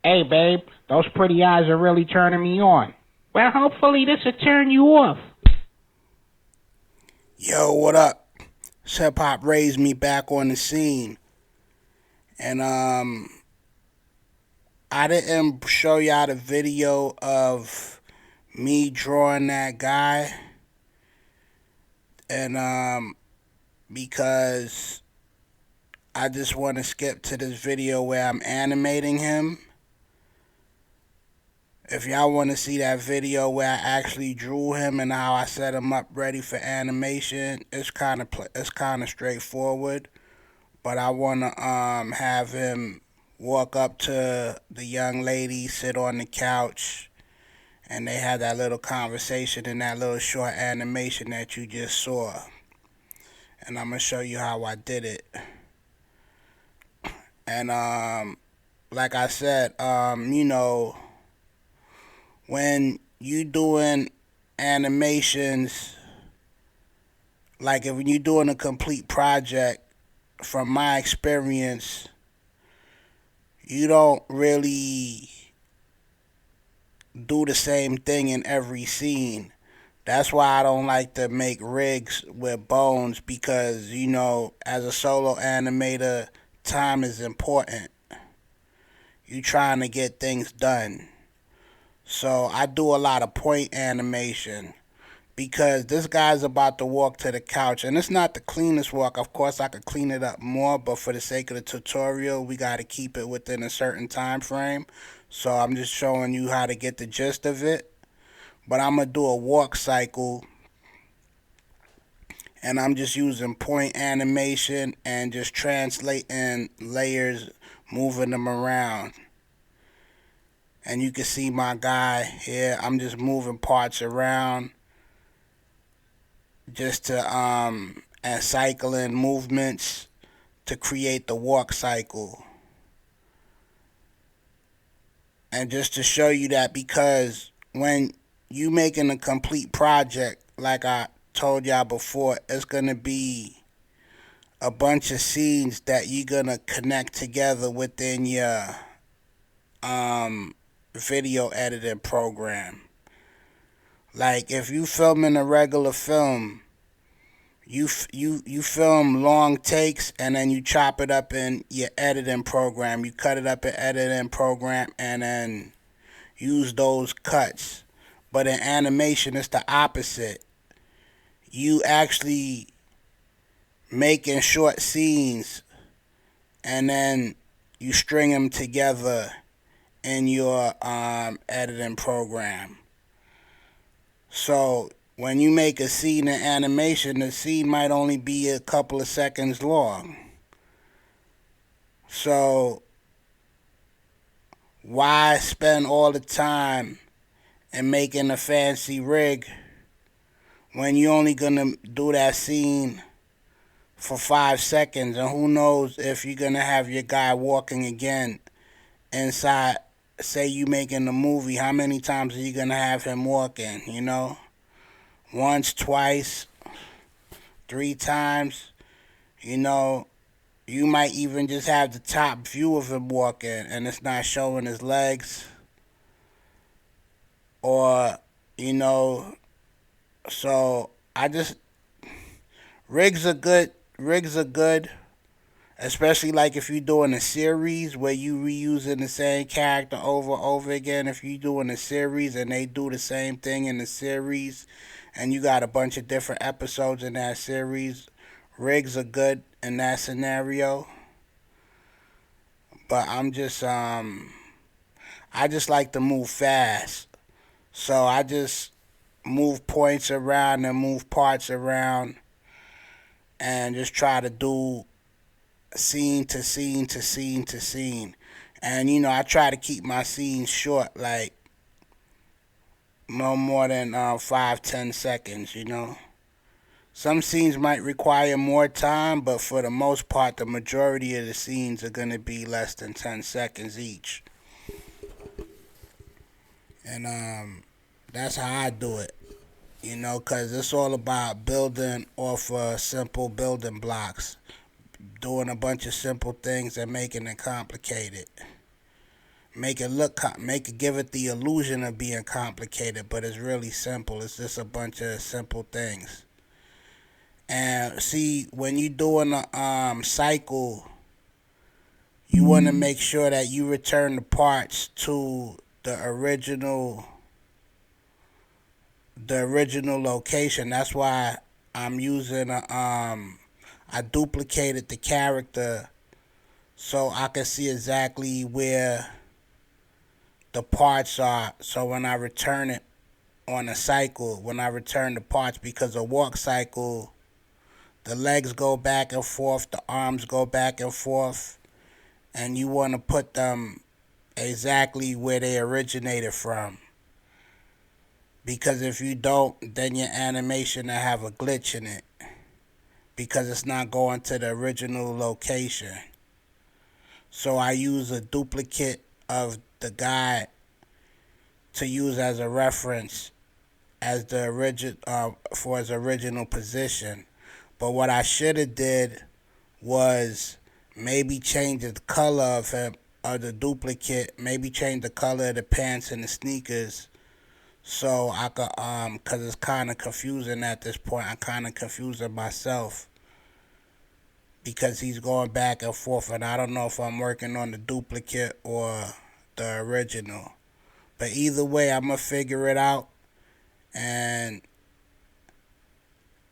Hey, babe, those pretty eyes are really turning me on. Well, hopefully this will turn you off. Yo, what up? Hip hop raised me back on the scene. And I didn't show y'all the video of me drawing that guy. And because I just want to skip to this video where I'm animating him. If y'all want to see that video where I actually drew him and how I set him up ready for animation, it's kind of straightforward. But I want to have him walk up to the young lady, sit on the couch, and they had that little conversation in that little short animation that you just saw. And I'm gonna show you how I did it. And like I said, when you doing animations, like if you're doing a complete project, from my experience, you don't really do the same thing in every scene. That's why I don't like to make rigs with bones because, as a solo animator, time is important. You trying to get things done. So I do a lot of point animation because this guy's about to walk to the couch, and it's not the cleanest walk. Of course, I could clean it up more, but for the sake of the tutorial, we got to keep it within a certain time frame. So I'm just showing you how to get the gist of it. But I'm going to do a walk cycle, and I'm just using point animation and just translating layers, moving them around. And you can see my guy here. I'm just moving parts around just to and cycling movements to create the walk cycle. And just to show you that, because when you making a complete project, like I told y'all before, it's gonna be a bunch of scenes that you're gonna connect together within your video editing program. Like if you filming a regular film, you film long takes and then you chop it up in your editing program. You cut it up in editing program and then use those cuts. But in animation, it's the opposite. You actually making short scenes and then you string them together in your editing program. So when you make a scene in animation, the scene might only be a couple of seconds long. So why spend all the time in making a fancy rig when you're only gonna do that scene for 5 seconds, and who knows if you're gonna have your guy walking again inside. Say you making a movie, how many times are you gonna have him walking? Once, twice, 3 times. You might even just have the top view of him walking and it's not showing his legs. Or, so I just, rigs are good. Rigs are good. Especially like if you're doing a series where you reusing the same character over and over again. If you're doing a series and they do the same thing in the series and you got a bunch of different episodes in that series, rigs are good in that scenario. But I just like to move fast. So I just move points around and move parts around and just try to do scene to scene to scene to scene. And I try to keep my scenes short, like no more than 5-10 seconds. Some scenes might require more time, but for the most part, the majority of the scenes are going to be less than 10 seconds each. And that's how I do it, because it's all about building off simple building blocks, doing a bunch of simple things and making it complicated. give it the illusion of being complicated, but it's really simple. It's just a bunch of simple things. And see, when you're doing a cycle, you want to make sure that you return the parts to the original location. That's why I'm using I duplicated the character so I can see exactly where the parts are. So when I return it on a cycle, when I return the parts, because a walk cycle, the legs go back and forth, the arms go back and forth, and you want to put them exactly where they originated from. Because if you don't, then your animation will have a glitch in it because it's not going to the original location. So I use a duplicate of the guy to use as a reference as the for his original position. But what I should have did was maybe change the color of him, or the duplicate, maybe change the color of the pants and the sneakers, so I could cause it's kind of confusing at this point. I'm kind of confusing myself because he's going back and forth, and I don't know if I'm working on the duplicate or the original. But either way, I'm gonna figure it out, and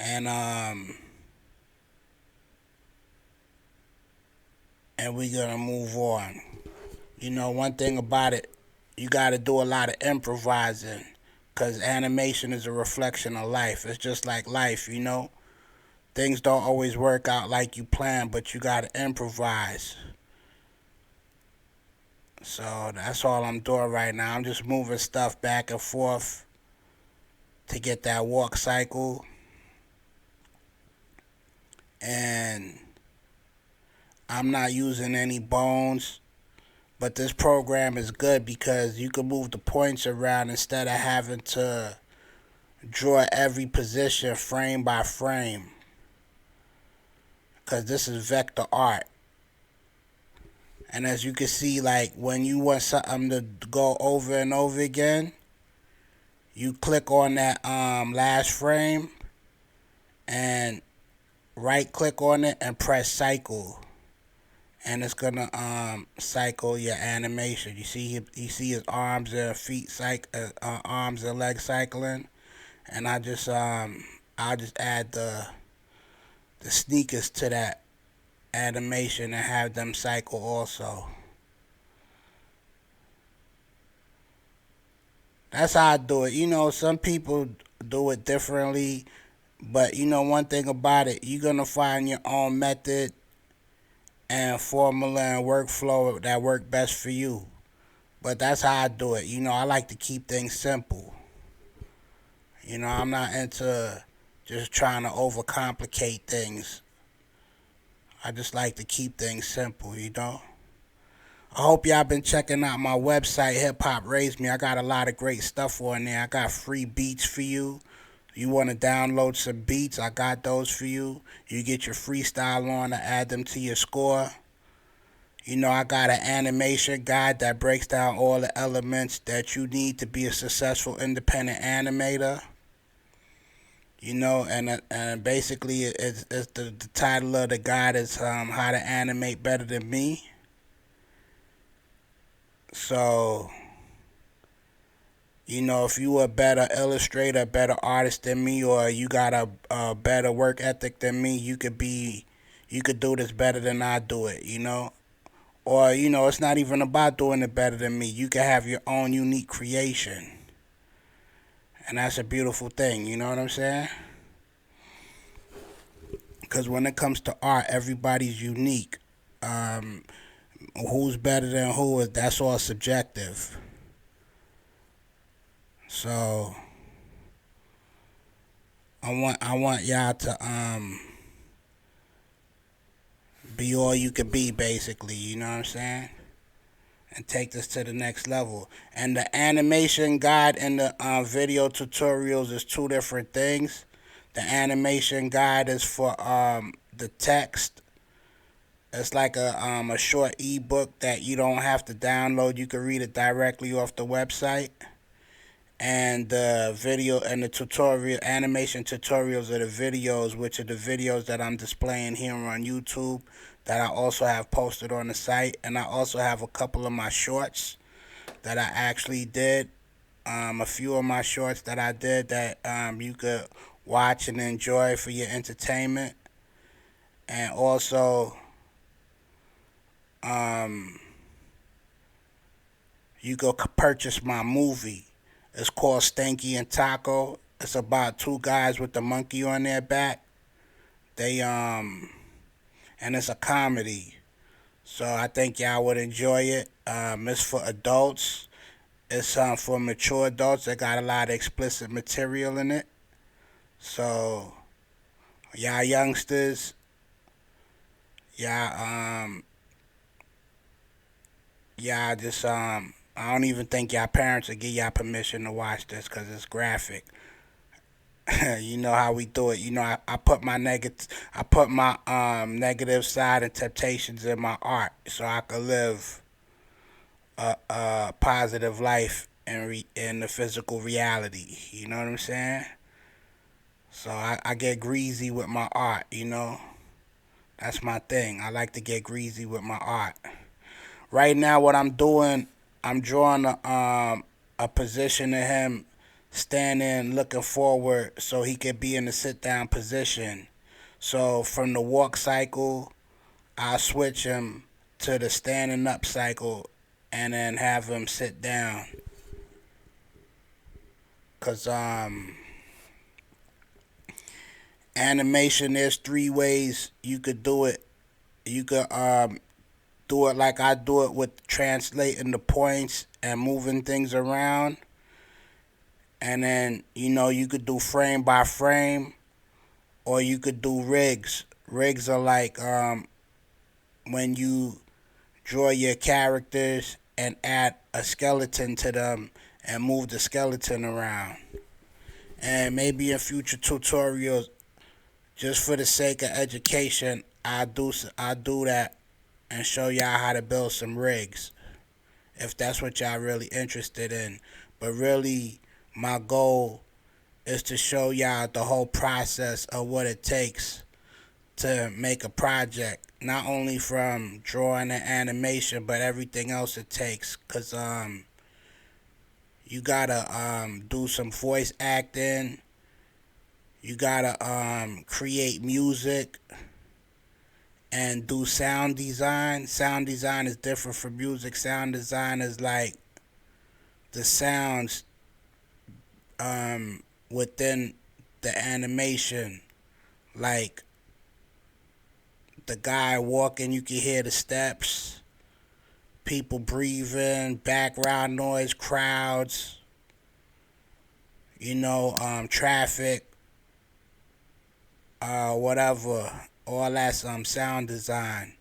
and um and we're gonna move on. You know, one thing about it, you got to do a lot of improvising, because animation is a reflection of life. It's just like life, you know. Things don't always work out like you plan, but you got to improvise. So that's all I'm doing right now. I'm just moving stuff back and forth to get that walk cycle. And I'm not using any bones. But this program is good because you can move the points around instead of having to draw every position frame by frame. Because this is vector art. And as you can see, like when you want something to go over and over again, you click on that last frame and right click on it and press cycle. And it's gonna cycle your animation. You see his arms and feet arms and legs cycling, and I'll just add the sneakers to that animation and have them cycle also. That's how I do it. You know, some people do it differently, but you know one thing about it, you're gonna find your own method and formula and workflow that work best for you. But that's how I do it. You know, I like to keep things simple. You know, I'm not into just trying to overcomplicate things. I just like to keep things simple, you know. I hope y'all been checking out my website, Hip Hop Raised Me. I got a lot of great stuff on there. I got free beats for you. You want to download some beats, I got those for you. You get your freestyle on to add them to your score. You know, I got an animation guide that breaks down all the elements that you need to be a successful independent animator. You know, and basically it's the title of the guide is how to animate better than me. So, you know, if you a better illustrator, a better artist than me, or you got a better work ethic than me, you could do this better than I do it, you know? Or, you know, it's not even about doing it better than me. You can have your own unique creation. And that's a beautiful thing, you know what I'm saying? Because when it comes to art, everybody's unique. Who's better than who, that's all subjective. So I want y'all to be all you could be, basically, you know what I'm saying? And take this to the next level. And the animation guide and the video tutorials is two different things. The animation guide is for the text, It's like a short ebook that you don't have to download. You can read it directly off the website. And the video and the tutorial animation tutorials are the videos, which are the videos that I'm displaying here on YouTube that I also have posted on the site. And I also have a couple of my shorts that I actually did. A few of my shorts that I did that you could watch and enjoy for your entertainment. And also, um, you go purchase my movie. It's called Stanky and Taco. It's about two guys with the monkey on their back. They and it's a comedy. So I think y'all would enjoy it. It's for adults. It's for mature adults. It got a lot of explicit material in it. So y'all youngsters, y'all y'all just I don't even think y'all parents will give y'all permission to watch this because it's graphic. You know how we do it. You know, I put my negative side and temptations in my art so I could live a positive life in the physical reality. You know what I'm saying? So I get greasy with my art. You know, that's my thing. I like to get greasy with my art. Right now, what I'm doing, I'm drawing a position of him standing, looking forward, so he could be in the sit down position. So from the walk cycle, I'll switch him to the standing up cycle, and then have him sit down. Cause animation, there's three ways you could do it. You could do it like I do it with translating the points and moving things around. And then, you know, you could do frame by frame, or you could do rigs. Rigs are like when you draw your characters and add a skeleton to them and move the skeleton around. And maybe in future tutorials, just for the sake of education, I do that and show y'all how to build some rigs if that's what y'all really interested in. But really, my goal is to show y'all the whole process of what it takes to make a project. Not only from drawing and animation, but everything else it takes. Cause you gotta do some voice acting. You gotta create music and do sound design. Sound design is different from music. Sound design is like the sounds within the animation. Like the guy walking, you can hear the steps, people breathing, background noise, crowds, traffic, whatever. All that's sound design.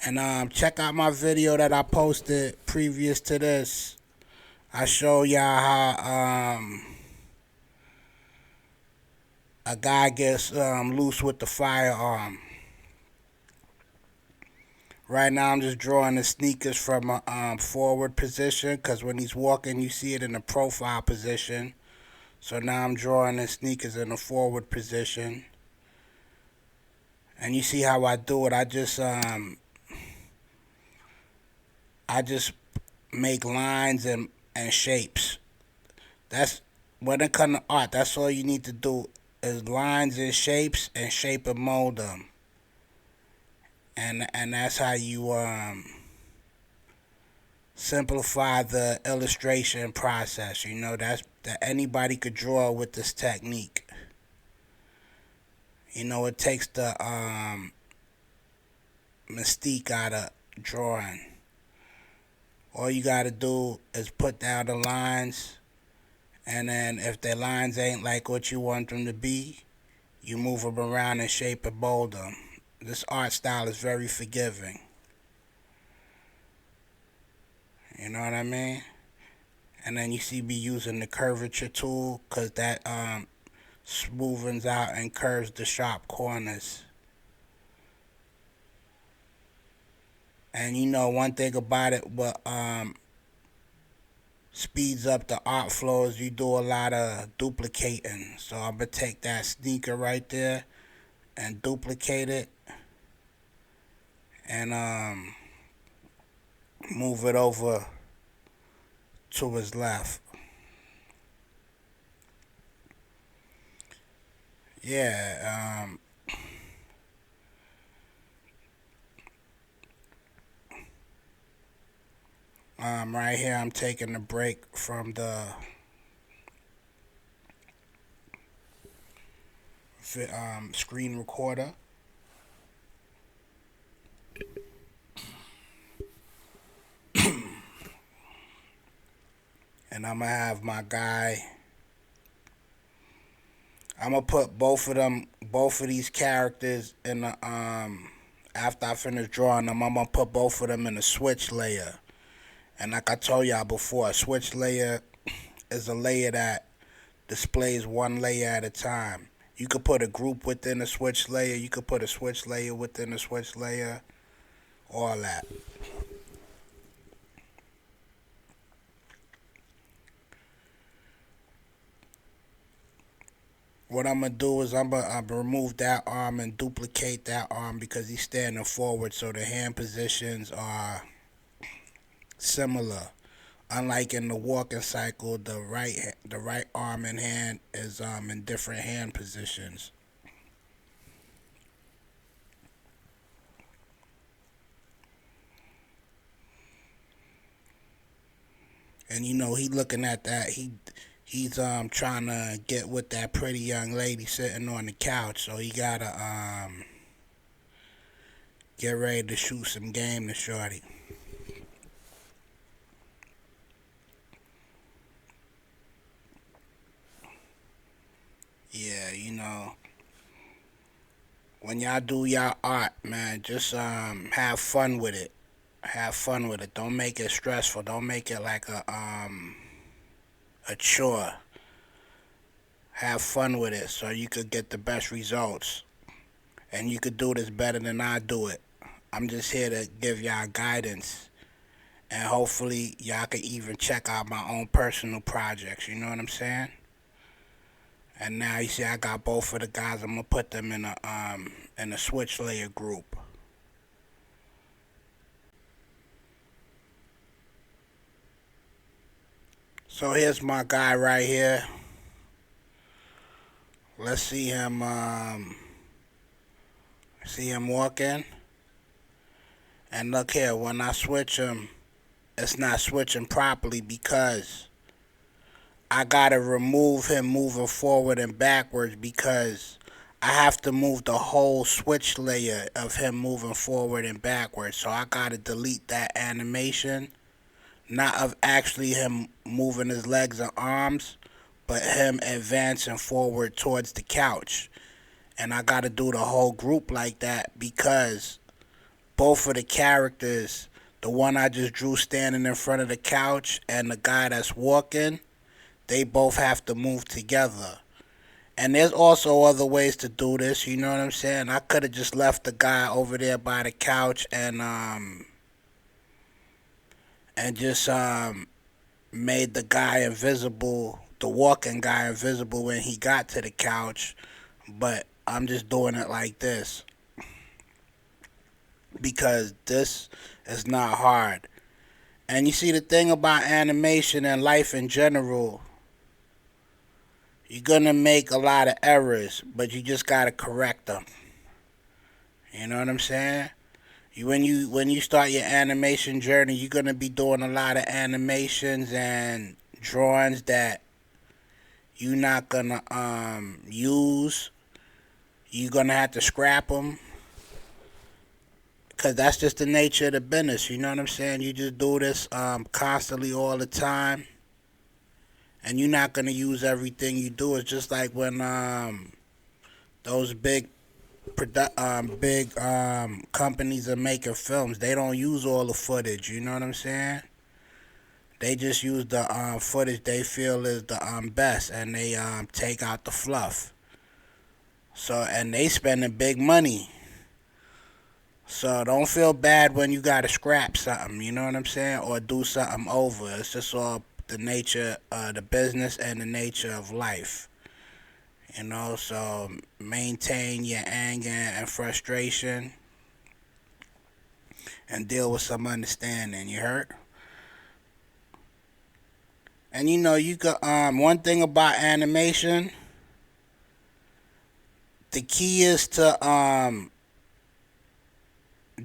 And check out my video that I posted previous to this. I show y'all how a guy gets loose with the firearm. Right now I'm just drawing the sneakers from a forward position because when he's walking you see it in the profile position. So now I'm drawing the sneakers in the forward position. And you see how I do it. I just make lines and shapes. That's when it comes to art, that's all you need to do is lines and shapes and shape and mold them. And that's how you simplify the illustration process. You know, that anybody could draw with this technique. You know, it takes the mystique out of drawing. All you gotta do is put down the lines, and then if the lines ain't like what you want them to be, you move them around and shape and mold them. This art style is very forgiving. You know what I mean? And then you see me using the curvature tool because that smoothens out and curves the sharp corners. And one thing about it, what speeds up the art flows, you do a lot of duplicating. So I'm gonna take that sneaker right there and duplicate it and move it over to his left. Yeah, right here I'm taking a break from the screen recorder. And I'm gonna have my guy. I'm gonna put both of these characters in the After I finish drawing them, I'm gonna put both of them in a switch layer. And like I told y'all before, a switch layer is a layer that displays one layer at a time. You could put a group within a switch layer. You could put a switch layer within a switch layer. All that. What I'm gonna do is I'm gonna remove that arm and duplicate that arm because he's standing forward, so the hand positions are similar. Unlike in the walking cycle, the right arm and hand is in different hand positions. And he looking at that. He's trying to get with that pretty young lady sitting on the couch, so he gotta get ready to shoot some game to shorty. Yeah, when y'all do y'all art, man, just have fun with it. Have fun with it. Don't make it stressful. Don't make it like a chore. Have fun with it so you could get the best results. And you could do this better than I do it. I'm just here to give y'all guidance. And hopefully y'all can even check out my own personal projects. You know what I'm saying? And now you see I got both of the guys. I'm gonna put them in a switch layer group. So here's my guy right here. Let's see him walking. And look here, when I switch him, it's not switching properly because I gotta remove him moving forward and backwards because I have to move the whole switch layer of him moving forward and backwards. So I gotta delete that animation, not of actually him moving his legs and arms, but him advancing forward towards the couch. And I gotta do the whole group like that because both of the characters, the one I just drew standing in front of the couch and the guy that's walking, they both have to move together. And there's also other ways to do this, you know what I'm saying? I could have just left the guy over there by the couch and just made the guy invisible, the walking guy invisible when he got to the couch. But I'm just doing it like this because this is not hard. And you see, the thing about animation and life in general, you're gonna make a lot of errors, but you just gotta correct them. You know what I'm saying? When you start your animation journey, you're gonna be doing a lot of animations and drawings that you're not gonna use. You're gonna have to scrap them because that's just the nature of the business. You know what I'm saying? You just do this constantly all the time, and you're not gonna use everything you do. It's just like when those big companies are making films. They don't use all the footage. You know what I'm saying? They just use the footage they feel is the best, and they take out the fluff. So and they spending big money. So don't feel bad when you gotta scrap something, you know what I'm saying? Or do something over. It's just all the nature of the business and the nature of life. So maintain your anger and frustration and deal with some understanding, you heard? And you could one thing about animation, the key is to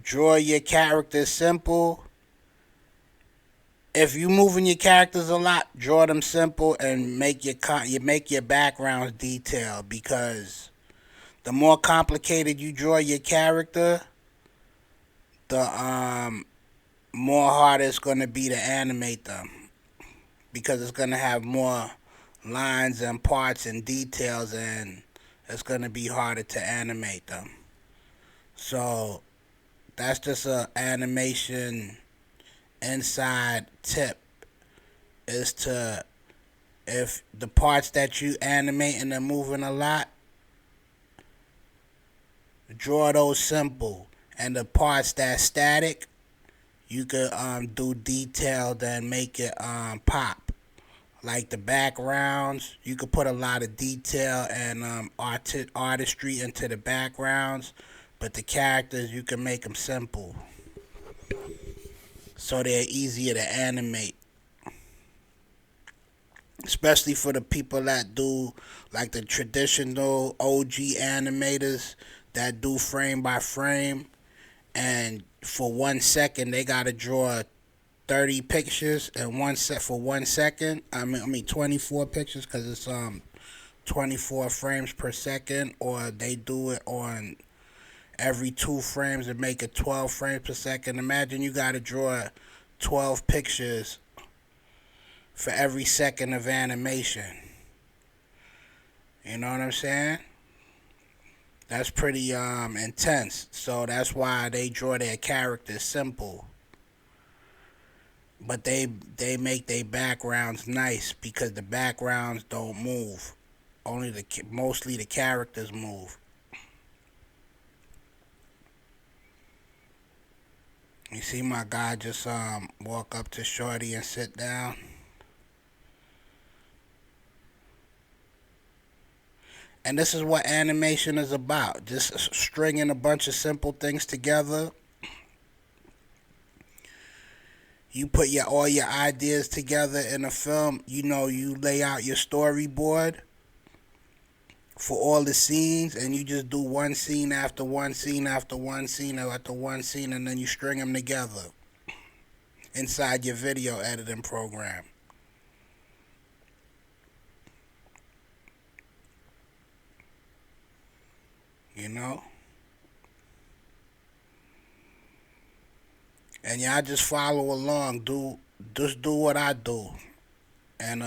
draw your characters simple. If you moving your characters a lot, draw them simple and make your backgrounds detailed, because the more complicated you draw your character, the more hard it's gonna be to animate them, because it's gonna have more lines and parts and details, and it's gonna be harder to animate them. So that's just a animation inside tip, is to, if the parts that you animate and they're moving a lot, draw those simple, and the parts that static, you could do detailed and make it pop. Like the backgrounds, you could put a lot of detail and artistry into the backgrounds, but the characters, you can make them simple so they're easier to animate. Especially for the people that do like the traditional OG animators that do frame by frame, and for 1 second they gotta draw 30 pictures in one set for 1 second. I mean 24 pictures, because it's 24 frames per second, or they do it on every 2 frames and make it 12 frames per second. Imagine you gotta draw 12 pictures for every second of animation. You know what I'm saying? That's pretty intense. So that's why they draw their characters simple. But they make their backgrounds nice, because the backgrounds don't move. Mostly the characters move. You see my guy just walk up to Shorty and sit down. And this is what animation is about. Just stringing a bunch of simple things together. You put all your ideas together in a film. You lay out your storyboard for all the scenes, and you just do one scene after one scene after one scene after one scene, and then you string them together inside your video editing program. You know? And y'all just follow along. Just do what I do. And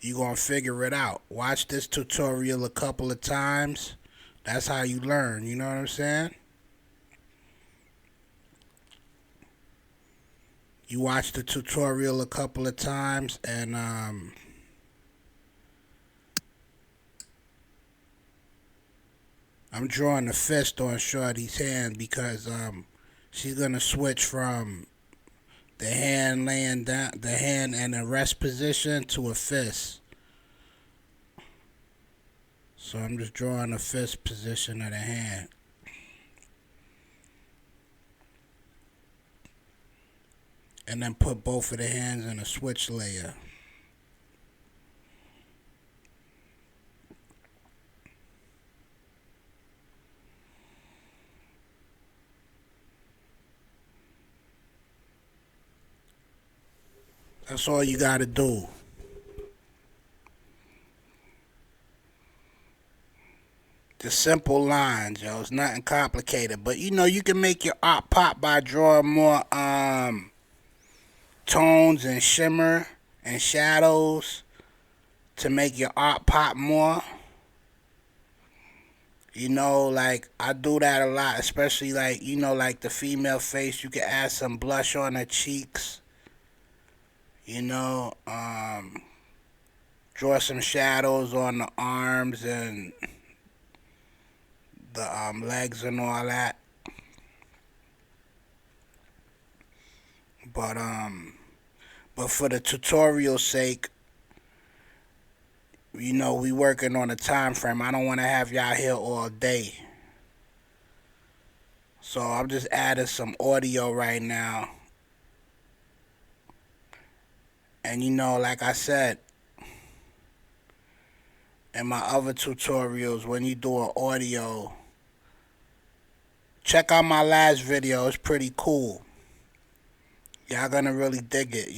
you gonna figure it out. Watch this tutorial a couple of times. That's how you learn, you know what I'm saying? You watch the tutorial a couple of times, and I'm drawing a fist on Shorty's hand, because she's gonna switch from the hand laying down, the hand in a rest position, to a fist. So I'm just drawing a fist position of the hand. And then put both of the hands in a switch layer. That's all you gotta do. Just simple lines, yo. It's nothing complicated. But you can make your art pop by drawing more tones and shimmer and shadows to make your art pop more. Like I do that a lot, especially like like the female face. You can add some blush on her cheeks. You know, draw some shadows on the arms and the legs and all that. But for the tutorial's sake, we working on a time frame. I don't want to have y'all here all day. So I'm just adding some audio right now. And like I said in my other tutorials, when you do an audio, check out my last video. It's pretty cool. Y'all gonna really dig it,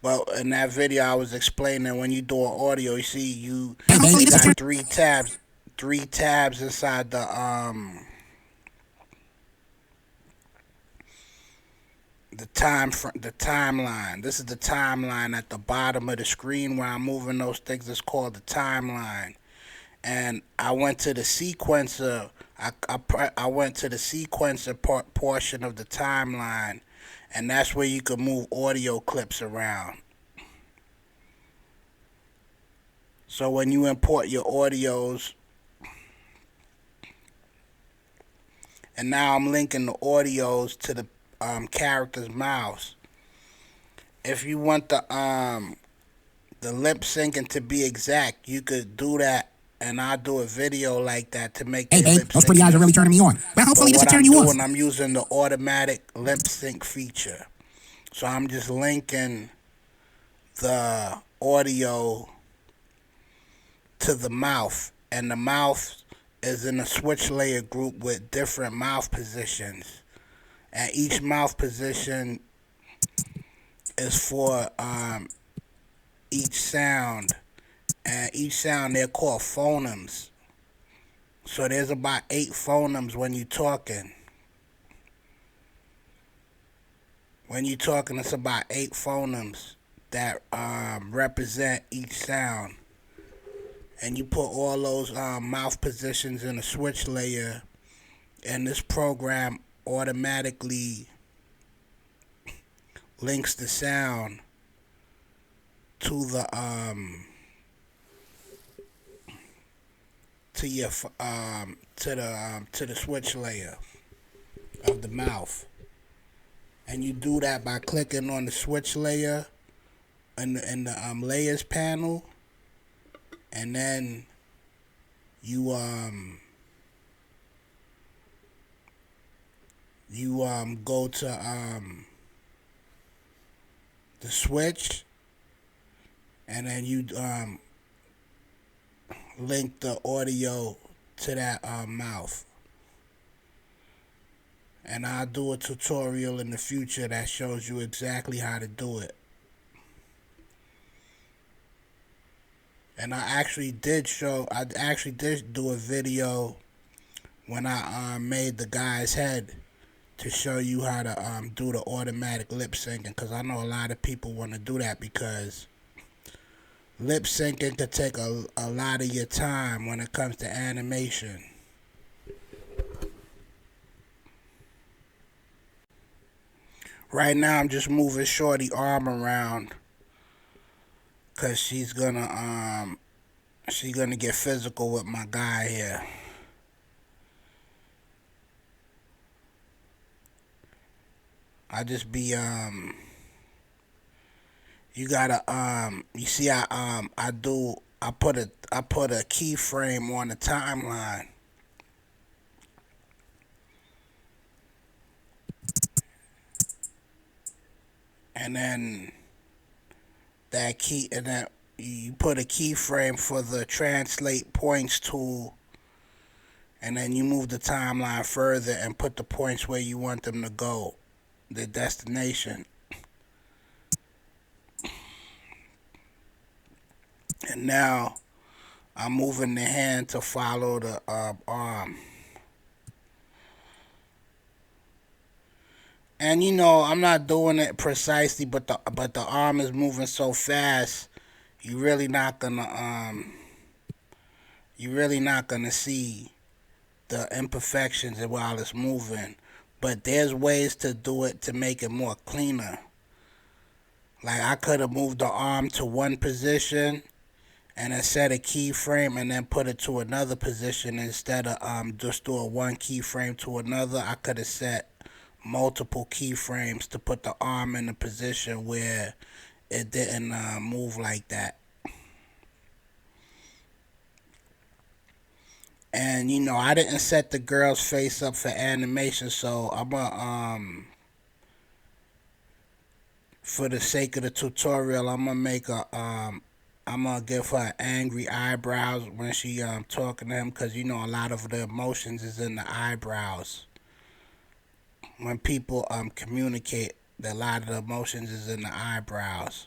But in that video, I was explaining when you do an audio, you see you got three tabs inside the timeline. This is the timeline at the bottom of the screen where I'm moving those things. It's called the timeline. And I went to the sequencer. I went to the sequencer portion of the timeline, and that's where you can move audio clips around. So when you import your audios, and now I'm linking the audios to the character's mouths. If you want the lip syncing to be exact, you could do that, and I'll do a video like that to make the lip sync. Those pretty eyes are really turning me on. Well, hopefully this will turn you on. I'm using the automatic lip sync feature. So I'm just linking the audio to the mouth, and the mouth is in a switch layer group with different mouth positions. And each mouth position is for each sound. And each sound, they're called phonemes. So there's about 8 phonemes when you're talking. When you're talking, it's about 8 phonemes that represent each sound. And you put all those mouth positions in a switch layer, and this program automatically links the sound to the to the switch layer of the mouth. And you do that by clicking on the switch layer in the layers panel, and then you go to the switch, and then you link the audio to that mouth. And I'll do a tutorial in the future that shows you exactly how to do it. And I actually did do a video when I made the guy's head to show you how to do the automatic lip syncing, because I know a lot of people want to do that, because lip syncing could take a lot of your time when it comes to animation. Right now I'm just moving Shorty arm around because she's gonna get physical with my guy here. I just be you gotta you see I put a keyframe on the timeline. And then you put a keyframe for the translate points tool, and then you move the timeline further and put the points where you want them to go, the destination. And now I'm moving the hand to follow the arm. And I'm not doing it precisely, but the arm is moving so fast, you're really not gonna see the imperfections while it's moving. But there's ways to do it to make it more cleaner. Like I could have moved the arm to one position, and then set a keyframe and then put it to another position instead of just doing one keyframe to another. I could have set multiple keyframes to put the arm in a position where it didn't move like that. And I didn't set the girl's face up for animation, so I'm gonna for the sake of the tutorial, I'm gonna give her angry eyebrows when she talking to him, because a lot of the emotions is in the eyebrows. When people communicate, a lot of the emotions is in the eyebrows.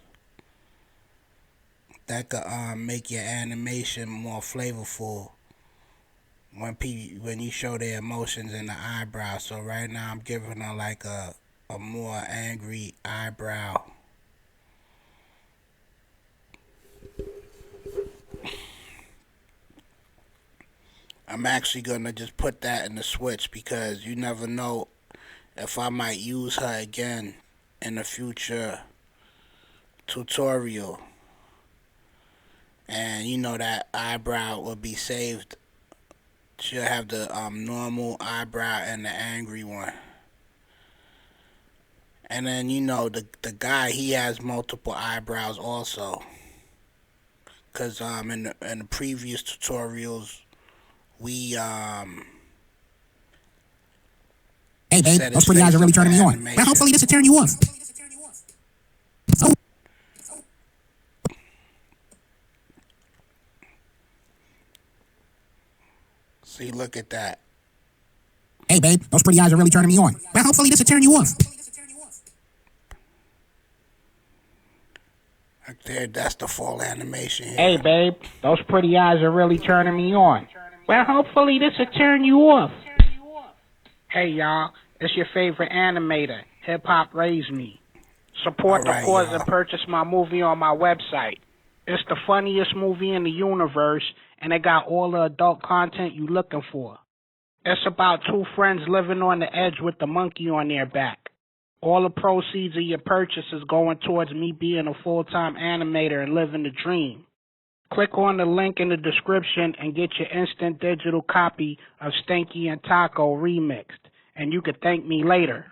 That could make your animation more flavorful when you show their emotions in the eyebrows. So right now I'm giving her like a more angry eyebrow. I'm actually gonna just put that in the switch because you never know if I might use her again in a future tutorial. And that eyebrow will be saved. She'll have the normal eyebrow and the angry one. And then the guy, he has multiple eyebrows also. Cause in the previous tutorials we Hey babe, those pretty eyes are really turning me on. Well, hopefully this will turn you off. See, look at that. Hey babe, those pretty eyes are really turning me on. Well, hopefully this will turn you off. Right there, that's the full animation here. Hey, babe, those pretty eyes are really turning me on. Well, hopefully this will turn you off. Hey, y'all, it's your favorite animator, Hip Hop Raised Me. Support the cause and purchase my movie on my website. It's the funniest movie in the universe, and it got all the adult content you looking for. It's about two friends living on the edge with the monkey on their back. All the proceeds of your purchase is going towards me being a full-time animator and living the dream. Click on the link in the description and get your instant digital copy of Stanky and Taco remixed, and you can thank me later.